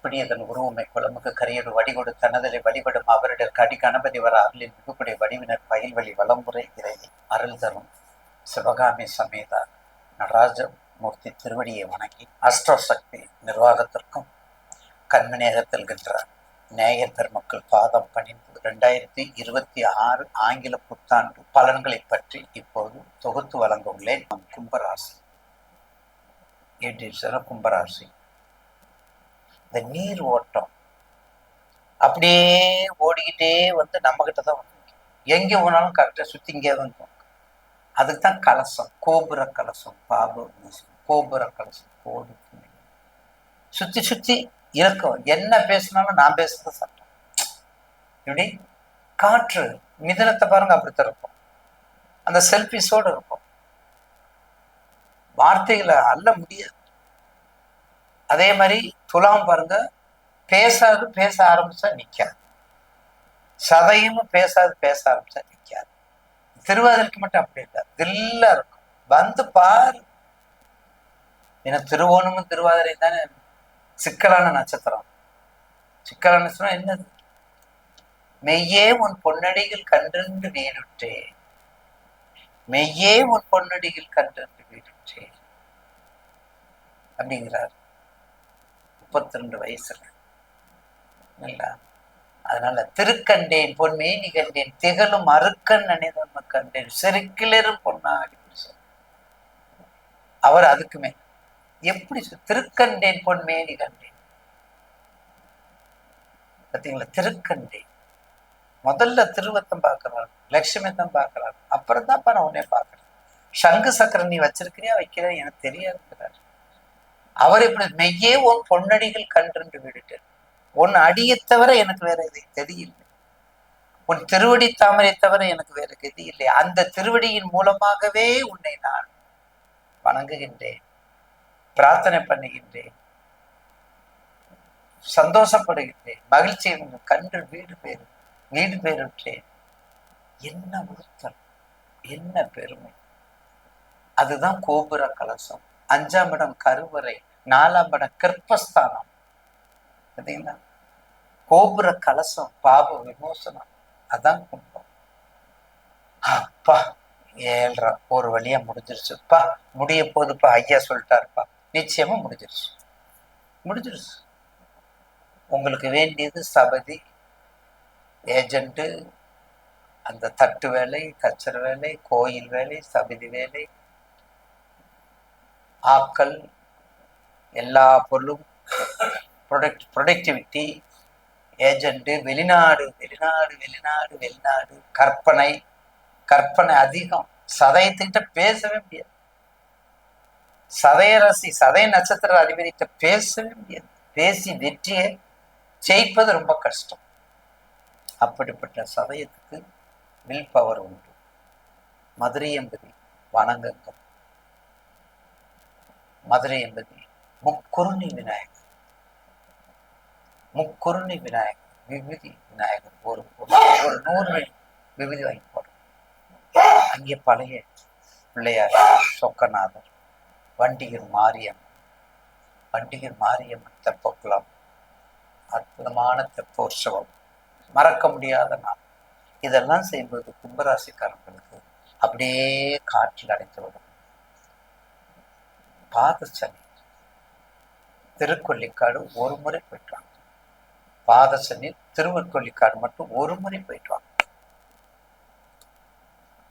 பிடியதன் உருவமை குளமுக்கு கரியொடு வடிகொடு தனதலை வழிபடும் அவரிடர் கடி கணபதி வர அருளின் மிகுப்புடைய வடிவினர் பயில்வழி வளமுறை இறையை அருள் தரும் சிவகாமி சமேதா நடராஜமூர்த்தி திருவடியை வணங்கி அஷ்டசக்தி நிர்வாகத்திற்கும் கண்மநேகத்தில்கின்ற நேயர் பெருமக்கள் பாதம் பணிந்து 2026 ஆங்கில புத்தாண்டு பலன்களை பற்றி இப்போது தொகுத்து வழங்க உள்ளேன். கும்பராசி கும்பராசி இந்த நீர் ஓட்டம் அப்படியே ஓடிக்கிட்டே வந்து நம்ம கிட்ட தான் வந்து எங்கே போனாலும் கரெக்டாக சுற்றி இங்கே வந்து அதுக்கு தான் கலசம், கோபுர கலசம், கோபுர கலசம் கோடி சுற்றி சுற்றி இருக்கும். என்ன பேசினாலும் நான் பேசுறது சட்டம். இப்படி காற்று மிதனத்தை பாருங்க, அப்படித்தான் இருக்கும். அந்த செல்பிஸோடு இருக்கும். வார்த்தைகளை அல்ல முடியாது. அதே மாதிரி துலாம் பாருங்க, பேசாது பேச ஆரம்பிச்சா நிக்காது. சதையும் பேசாது பேச ஆரம்பிச்சா நிக்காது. திருவாதிரைக்கு மட்டும் அப்படி இல்லை, தில்லா இருக்கும். வந்து பாரு. ஏன்னா திருவோணமும் திருவாதிரை தானே சிக்கலான நட்சத்திரம். சிக்கலான நட்சத்திரம் என்னது? மெய்யே உன் பொன்னடிகள் கன்றென்று வீடுற்றேன், மெய்யே உன் பொன்னடிகள் கன்றென்று வீடுற்றேன் அப்படிங்கிறார். 32 வயசுல இல்ல. அதனால திருக்கண்டேன் பொன்மேனி கண்டேன் திகழும் அருக்கன் அணிதன்ம கண்டேன் செருக்கிலரும் பொன்னாடி. அவர் அதுக்குமே எப்படி திருக்கண்டேன் பொன்மேனி கண்டேன் பார்த்தீங்களா? திருக்கண்டேன் முதல்ல திருவத்தம் பார்க்கிறார், லட்சுமி தான் பார்க்கிறார், அப்புறம் தான் நான் உன்னை பார்க்கிறேன். சங்கு சக்கரம் நீ வச்சிருக்கிறியா வைக்கிற எனக்கு தெரியாதுங்கிறார். அவர் எப்படி மெய்யே உன் பொன்னடிகள் கன்றென்று விடுட்டு, உன் அடியை தவிர எனக்கு வேற எதை கதி இல்லை, உன் திருவடி தாமரை தவிர எனக்கு வேற கதி இல்லை. அந்த திருவடியின் மூலமாகவே உன்னை நான் வணங்குகின்றேன், பிரார்த்தனை பண்ணுகின்றேன், சந்தோஷப்படுகின்றேன், மகிழ்ச்சி கன்று வீடு பேருற்றேன். என்ன உறுத்தல், என்ன பெருமை! அதுதான் கோபுர கலசம். 5ஆம் இடம் கருவறை, 4ஆம் இடம் கர்ப்பஸ்தானம். பார்த்தீங்களா? கோபுர கலசம் பாப விமோசனம். அதான் கும்பம். அப்பா 7.5 ஒரு வழியா முடிஞ்சிருச்சுப்பா, முடிய போதுப்பா, ஐயா சொல்லிட்டாருப்பா. நிச்சயமா முடிஞ்சிருச்சு. உங்களுக்கு வேண்டியது சபதி, ஏஜென்ட்டு, அந்த தட்டு வேலை, கச்சர் வேலை, கோயில் வேலை, சபதி வேலை, ஆக்கள், எல்லா பொருளும், ப்ரொடக்டிவிட்டி, ஏஜென்ட்டு, வெளிநாடு, கற்பனை அதிகம். சதயத்துக்கிட்ட பேசவே முடியாது. சதய நட்சத்திர அதிபதிகிட்ட பேசவே முடியாது. பேசி வெற்றியை ஜெயிப்பது ரொம்ப கஷ்டம். அப்படிப்பட்ட சதயத்துக்கு வில் பவர் உண்டு. மதுரை என்பது வணங்கங்கள். மதுரை என்பது முக்குருணி விநாயகர், விபூதி விநாயகர். ஒரு 100 விபூதி வாங்கி போடும். அங்கே பழைய பிள்ளையார், சொக்கநாதர், வண்டிகர் மாரியம்மன் தெப்பக்குளம், அற்புதமான தெப்போற்சவம், மறக்க முடியாத நாள். இதெல்லாம் செய்யும்போது கும்பராசிக்காரங்களுக்கு அப்படியே காற்றில் அடைத்து விடும். பாதசனி திருக்கொல்லிக்காடு ஒரு முறை போயிட்டு வாங்க. பாதசனி திருவற்கொல்லிக்காடு மட்டும் ஒரு முறை போயிட்டு வாங்க.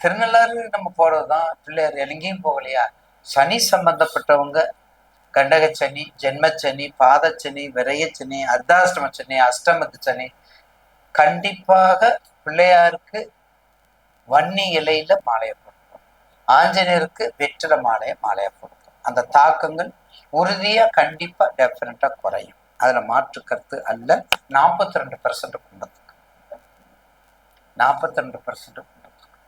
திருநள்ளாறு நம்ம போறதுதான், பிள்ளையார் எங்கேயும் போகலையா? சனி சம்பந்தப்பட்டவங்க கண்டகச்சனி, ஜென்மச்சனி, பாதச்சனி, விரயச்சனி, அர்த்தாஷ்டம சனி, அஷ்டமத்து சனி, கண்டிப்பாக பிள்ளையாருக்கு வன்னி இலையில மாலையை போடுக்கும், ஆஞ்சநேயருக்கு வெற்றில மாலையை போடுக்கும். அந்த தாக்கங்கள் உறுதியா கண்டிப்பா டெஃபினட்டா குறையும். அதுல மாற்று கருத்து அல்ல. 42% கும்பத்துக்கு 42%